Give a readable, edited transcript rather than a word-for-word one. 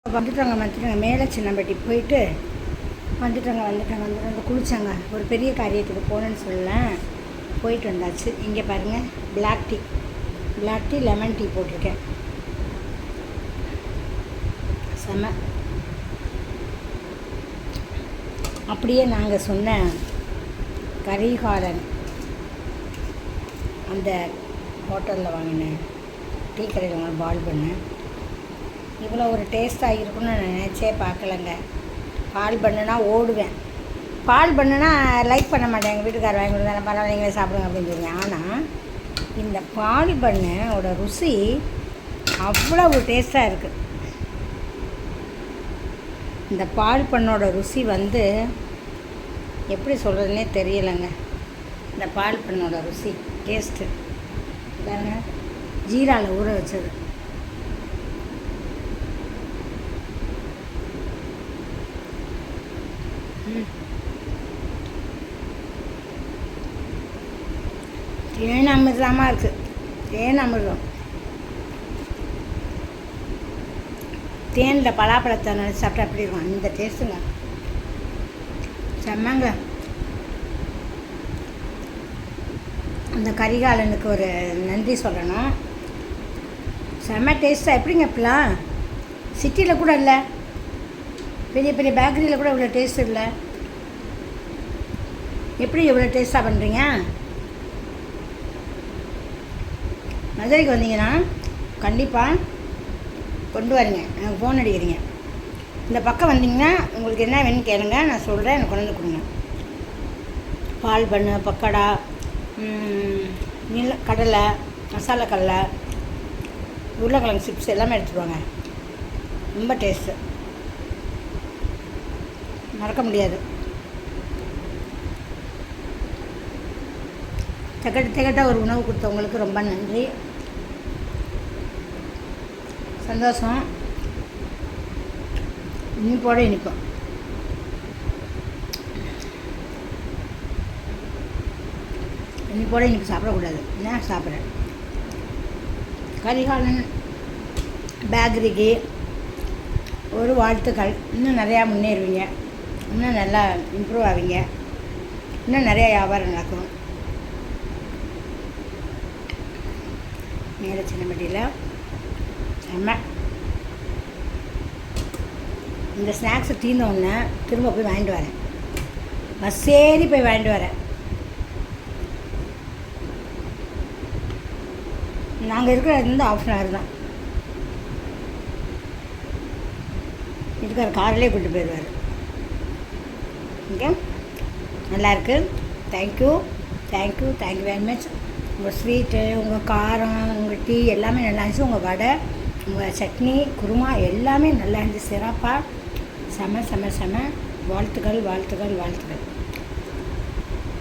வந்துட்டாங்க மேலே சின்னம்பட்டி போயிட்டு வந்துட்டாங்க குளித்தாங்க. ஒரு பெரிய காரியத்துக்கு போனேன்னு சொல்லலாம். போயிட்டு வந்தாச்சு. இங்கே பாருங்கள், பிளாக் டீ லெமன் டீ போட்டிருக்கேன். செம. அப்படியே நாங்கள் சொன்ன கரிகாலன் அந்த ஹோட்டலில் வாங்கினேன், டீ கடையில் வாங்கின பால் பண்ணேன். இவ்வளோ ஒரு டேஸ்ட்டாக இருக்குன்னு நான் நினச்சே பார்க்கலங்க. பால் பண்ணுனா ஓடுவேன். பால் பண்ணுனா லைக் பண்ண மாட்டேன். எங்கள் வீட்டுக்காரர் வாங்கி கொடுத்தா பரவாயில்ல நீங்களே சாப்பிடுங்க அப்படின்னு சொல்லுவேன். ஆனால் இந்த பால் பண்ணோட ருசி அவ்வளோ ஒரு டேஸ்ட்டாக இருக்குது. இந்த பால் பண்ணோட ருசி எப்படி சொல்கிறதுனே தெரியலைங்க. இந்த பால் பண்ணோட ருசி டேஸ்ட்டு பாருங்க, ஜீராவில் ஊற வச்சது. தேன் அமிர்தமாக இருக்குது. தேன் அமிர்தம். தேனில் பலாப்பழத்தை நினச்சி சாப்பிட்டா அப்படி இருக்கும். அந்த டேஸ்ட்டுங்க செம்மங்க. அந்த கரிகாலனுக்கு ஒரு நன்றி சொல்லணும். செம்ம டேஸ்ட்டாக. எப்படிங்க இப்படிலாம் சிட்டியில் கூட இல்லை, பெரிய பெரிய பேக்கரியில் கூட இவ்வளோ டேஸ்ட் இல்லை. எப்படி இவ்வளோ டேஸ்ட்டாக பண்ணுறீங்க? மதுரைக்கு வந்தீங்கன்னா கண்டிப்பாக கொண்டு வரீங்க. எனக்கு ஃபோன் அடிக்கிறீங்க. இந்த பக்கம் வந்தீங்கன்னா உங்களுக்கு என்ன வேணும்னு கேளுங்க, நான் சொல்கிறேன், எனக்கு கொண்டு வந்து கொடுங்க. பால் பண்ணு, பக்கோடா, கடலை, மசாலா கடலை, உருளைக்கிழங்கு சிப்ஸ் எல்லாமே எடுத்துடுவாங்க. ரொம்ப டேஸ்ட்டு, மறக்க முடியாது. திகட்ட ஒரு உணவு கொடுத்தவங்களுக்கு ரொம்ப நன்றி, சந்தோஷம். இனிப்போடு இனிப்போம். இனிப்போடு இனிப்பு சாப்பிடக்கூடாது. என்ன சாப்பிட்றேன். கரிகாலன் பேக்கரிக்கு ஒரு வாழ்த்துக்கள். இன்னும் நிறையா முன்னேறுவீங்க, இன்னும் நல்லா இம்ப்ரூவ் ஆவீங்க, இன்னும் நிறையா வியாபாரம் நடக்கும். மேலே சின்னம்பட்டியில் செம்ம. இந்த ஸ்நாக்ஸை தீர்ந்தோடனே திரும்ப போய் வாங்கிட்டு வரேன். பஸ் ஏறி போய் வாங்கிட்டு வரேன். நாங்கள் இருக்கிறது ½ தான். இதுக்கார காரிலே கூப்பிட்டு போயிடுவார். ஓகே, நல்லாயிருக்கு. Thank you very much. உங்கள் ஸ்வீட்டு, உங்கள் காரம், உங்கள் டீ எல்லாமே நல்லா இருந்துச்சு. உங்கள் வடை, உங்கள் சட்னி, குருமா எல்லாமே நல்லா இருந்துச்சு. சிறப்பாக செம. வாழ்த்துக்கள்.